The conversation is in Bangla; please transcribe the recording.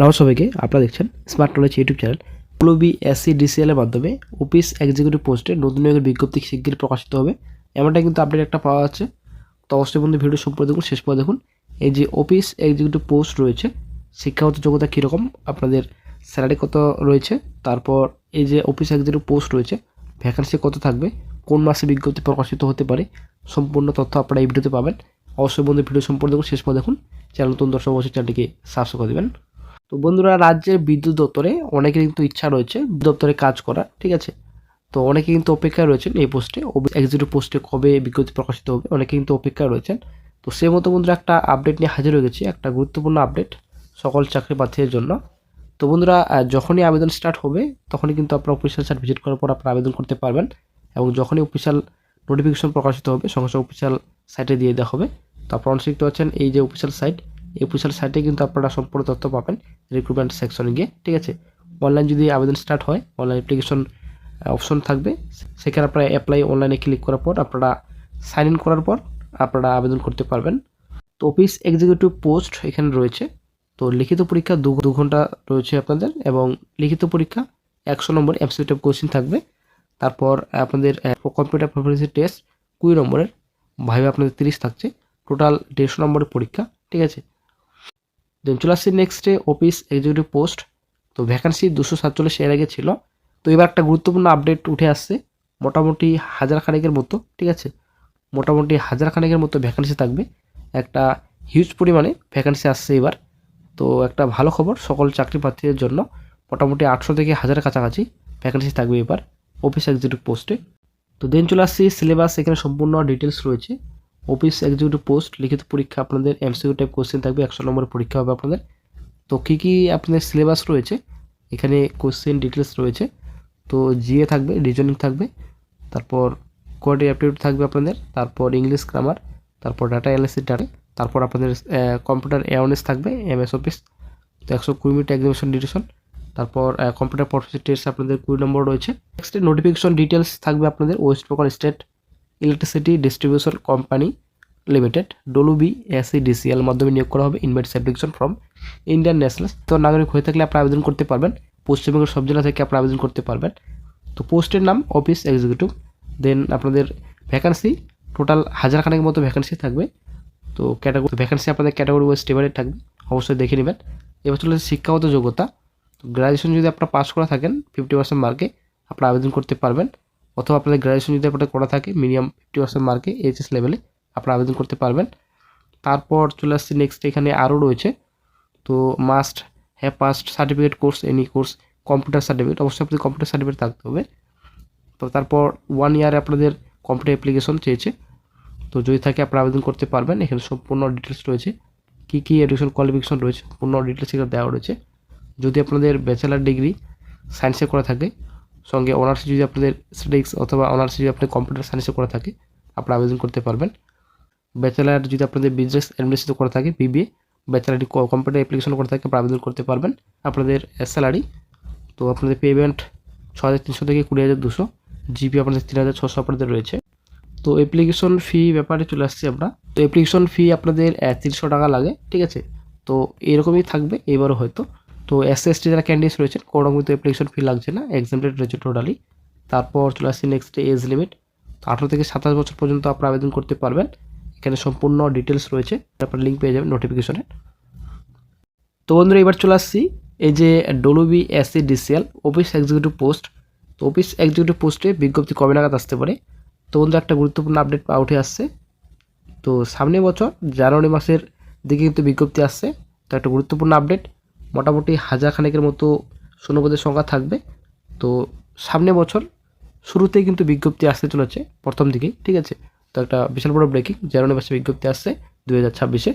নমস্কার সবাইকে, আপনারা দেখছেন smart knowledge YouTube channel. WBSC-DCL এর মাধ্যমে অফিস এক্সিকিউটিভ পোস্টে নতুন নিয়োগের বিজ্ঞপ্তি শিগগিরই প্রকাশিত হবে, এমনটা কিন্তু আপডেট একটা পাওয়া যাচ্ছে। তো অবশ্যই বন্ধু ভিডিও সম্পূর্ণ দেখুন, শেষ পর্যন্ত দেখুন। এই যে অফিস এক্সিকিউটিভ পোস্ট রয়েছে, শিক্ষাগত যোগ্যতা কীরকম, আপনাদের স্যালারি কত রয়েছে, তারপর এই যে অফিস এক্সিকিউটিভ পোস্ট রয়েছে ভ্যাকান্সি কত থাকবে, কোন মাসে বিজ্ঞপ্তি প্রকাশিত হতে পারে, সম্পূর্ণ তথ্য আপনারা এই ভিডিওতে পাবেন। অবশ্যই বন্ধু ভিডিও সম্পূর্ণ দেখুন, শেষ পর্যন্ত দেখুন। চ্যানেল নতুন দর্শক অবশ্যই চ্যানেলটিকে সাবস্ক্রাইব করে দেবেন। তো বন্ধুরা, রাজ্যের বিদ্যুৎ দপ্তরে অনেকের কিন্তু ইচ্ছা রয়েছে দপ্তরে কাজ করা, ঠিক আছে। তো অনেকে কিন্তু অপেক্ষায় রয়েছেন এই পোস্টে, এক্সিকিউটিভ পোস্টে কবে বিজ্ঞপ্তি প্রকাশিত হবে, অনেকে কিন্তু অপেক্ষায় রয়েছেন। তো সে মতো বন্ধুরা একটা আপডেট নিয়ে হাজির হয়ে গেছি, একটা গুরুত্বপূর্ণ আপডেট সকল চাকরি প্রার্থীদের জন্য। তো বন্ধুরা, যখনই আবেদন স্টার্ট হবে তখনই কিন্তু আপনারা অফিসিয়াল সাইট ভিজিট করার পর আপনারা আবেদন করতে পারবেন, এবং যখনই অফিসিয়াল নোটিফিকেশন প্রকাশিত হবে সঙ্গে সঙ্গে অফিসিয়াল সাইটে দিয়ে দেওয়া হবে। তো আপনারা অনেক দেখতে পাচ্ছেন এই যে অফিসিয়াল সাইট, এই অফিসিয়াল সাইটে কিন্তু আপনারা সম্পূর্ণ তথ্য পাবেন রিক্রুটমেন্ট সেকশনে গিয়ে, ঠিক আছে। অনলাইন যদি আবেদন স্টার্ট হয়, অনলাইন অ্যাপ্লিকেশন অপশন থাকবে, সেখানে আপনারা অ্যাপ্লাই অনলাইনে ক্লিক করার পর আপনারা সাইন ইন করার পর আপনারা আবেদন করতে পারবেন। তো অফিস এক্সিকিউটিভ পোস্ট এখানে রয়েছে। তো লিখিত পরীক্ষা 2 ঘন্টা রয়েছে আপনাদের, এবং লিখিত পরীক্ষা 100 নম্বর এমসিকিউ টাইপ কোশ্চেন থাকবে। তারপর আপনাদের কম্পিউটার প্রফিসিয়েন্সি টেস্ট 20 নম্বরের, ভাইভা আপনাদের 30 থাকছে, টোটাল 150 নম্বরের পরীক্ষা, ঠিক আছে। দেন চলে আসছি নেক্সটে অফিস এক্সিকিউটিভ পোস্ট। তো ভ্যাকান্সি 247 এর আগে ছিল। তো এবার একটা গুরুত্বপূর্ণ আপডেট উঠে আসছে, মোটামুটি 1000 খানেকের মতো, ঠিক আছে। মোটামুটি 1000 খানেকের মতো ভ্যাকান্সি থাকবে, একটা হিউজ পরিমাণে ভ্যাকান্সি আসছে এবার। তো একটা ভালো খবর সকল চাকরি প্রার্থীদের জন্য, মোটামুটি 800 থেকে 1000 কাছাকাছি ভ্যাকান্সি থাকবে এবার অফিস এক্সিকিউটিভ পোস্টে। তো দেন চলে আসছি সিলেবাস, এখানে সম্পূর্ণ ডিটেলস রয়েছে। অফিস এক্সিকিউটিভ পোস্ট লিখিত পরীক্ষা আপনাদের এমসিকিউ টাইপ কোশ্চেন থাকবে, 100 নম্বরের পরীক্ষা হবে আপনাদের। তো কী কী আপনাদের সিলেবাস রয়েছে, এখানে কোশ্চেন ডিটেলস রয়েছে। তো জিএ থাকবে, রিজনিং থাকবে, তারপর কোয়ার্টারি অ্যাপটিটিউড থাকবে আপনাদের, তারপর ইংলিশ গ্রামার, তারপর ডাটা অ্যানালিসিস ডাটা, তারপর আপনাদের কম্পিউটার অ্যাওয়ারনেস থাকবে, এমএস অফিস। তো 120 মিনিট এক্সামিনেশন ডিউরেশন, তারপর কম্পিউটার প্রফিসিয়েন্সি টেস্ট আপনাদের 20 নম্বর রয়েছে। নেক্সট নোটিফিকেশন ডিটেলস থাকবে আপনাদের West Bengal state electricity distribution company limited WBSC-DCL মাধ্যমে নিয়োগ করা হবে। Invites application from Indian national তো নাগরিক হয়ে থাকলে আপনারা আবেদন করতে পারবেন, পশ্চিমবঙ্গের সব জেলা থেকে আপনারা আবেদন করতে পারবেন। তো পোস্টের নাম অফিস এক্সিকিউটিভ। দেন আপনাদের ভ্যাকান্সি টোটাল 1000 খানেকের মতো ভ্যাকান্সি থাকবে। তো ক্যাটাগরি ভ্যাকান্সি আপনাদের ক্যাটাগরি ওয়াইজ ডিভাইডেড থাকবে, অবশ্যই দেখে নেবেন। এবার চলে শিক্ষাগত যোগ্যতা। তো গ্র্যাজুয়েশন যদি আপনারা পাস করা থাকেন 50% মার্কে আপনারা আবেদন করতে পারবেন, অথবা আপনাদের গ্র্যাজুয়েশন যদি আপনাদের করা থাকে মিনিমাম 50% মার্কে এইচএস লেভেলে আপনারা আবেদন করতে পারবেন। তারপর চলে আসছে নেক্সট, এখানে আরও রয়েছে। তো must have passed certificate course, any course, computer certificate, অবশ্যই আপনাদের কম্পিউটার সার্টিফিকেট থাকতে হবে। তো তারপর 1 ইয়ারে আপনাদের কম্পিউটার অ্যাপ্লিকেশন চেয়েছে, তো যদি থাকে আপনারা আবেদন করতে পারবেন। এখানে সম্পূর্ণ ডিটেলস রয়েছে, কী কী এডুকেশন কোয়ালিফিকেশন রয়েছে, সম্পূর্ণ ডিটেলস এখানে দেওয়া রয়েছে। যদি আপনাদের ব্যাচেলার ডিগ্রি সায়েন্সে করা থাকে, সঙ্গে অনার্স যদি আপনাদের স্ট্যাটিস্টিক্স অথবা অনার্স যদি আপনাদের কম্পিউটার সায়েন্সে করা থাকে আপনারা আবেদন করতে পারবেন। ব্যাচেলার যদি আপনাদের বিজনেস অ্যাডমিনিস্ট্রেশন করা থাকে BBA, ব্যাচেলার কম্পিউটার অ্যাপ্লিকেশন করা থাকে আপনারা আবেদন করতে পারবেন। আপনাদের স্যালারি, তো আপনাদের পেমেন্ট 6300 থেকে 20200, জিপি আপনাদের 3600 আপনাদের রয়েছে। তো অ্যাপ্লিকেশন ফি ব্যাপারে চলে আসছি আমরা। তো অ্যাপ্লিকেশন ফি আপনাদের 300 টাকা লাগে, ঠিক আছে। তো এরকমই থাকবে এবারও হয়তো। তো SC/ST যারা ক্যান্ডিডেটস রয়েছেন কোনো কিন্তু অ্যাপ্লিকেশন ফি লাগছে না, এক্সামটেড রয়েছে টোটালি। তারপর চলে আসছি নেক্সট এজ লিমিট। তো 18 থেকে 27 বছর পর্যন্ত আপনারা আবেদন করতে পারবেন। এখানে সম্পূর্ণ ডিটেলস রয়েছে, আপনারা লিঙ্ক পেয়ে যাবেন নোটিফিকেশনে। তো বন্ধুরা, এবার চলে আসছি এই যে WBSC-DCL অফিস এক্সিকিউটিভ পোস্ট। তো অফিস এক্সিকিউটিভ পোস্টে বিজ্ঞপ্তি কবে নাগাদ আসতে পারে। তো বন্ধুরা, একটা গুরুত্বপূর্ণ আপডেট উঠে আসছে। তো সামনের বছর জানুয়ারি মাসের দিকে কিন্তু বিজ্ঞপ্তি আসছে। তো একটা গুরুত্বপূর্ণ আপডেট, মোটামুটি 1000 খানেকের মতো শূন্যপদের সংখ্যা থাকবে। তো সামনের বছর শুরুতেই কিন্তু বিজ্ঞপ্তি আসতে চলেছে প্রথম দিকেই, ঠিক আছে। তো একটা বিশাল বড় ব্রেকিং, জানুয়ারি মাসে বিজ্ঞপ্তি আসছে 2026-এ।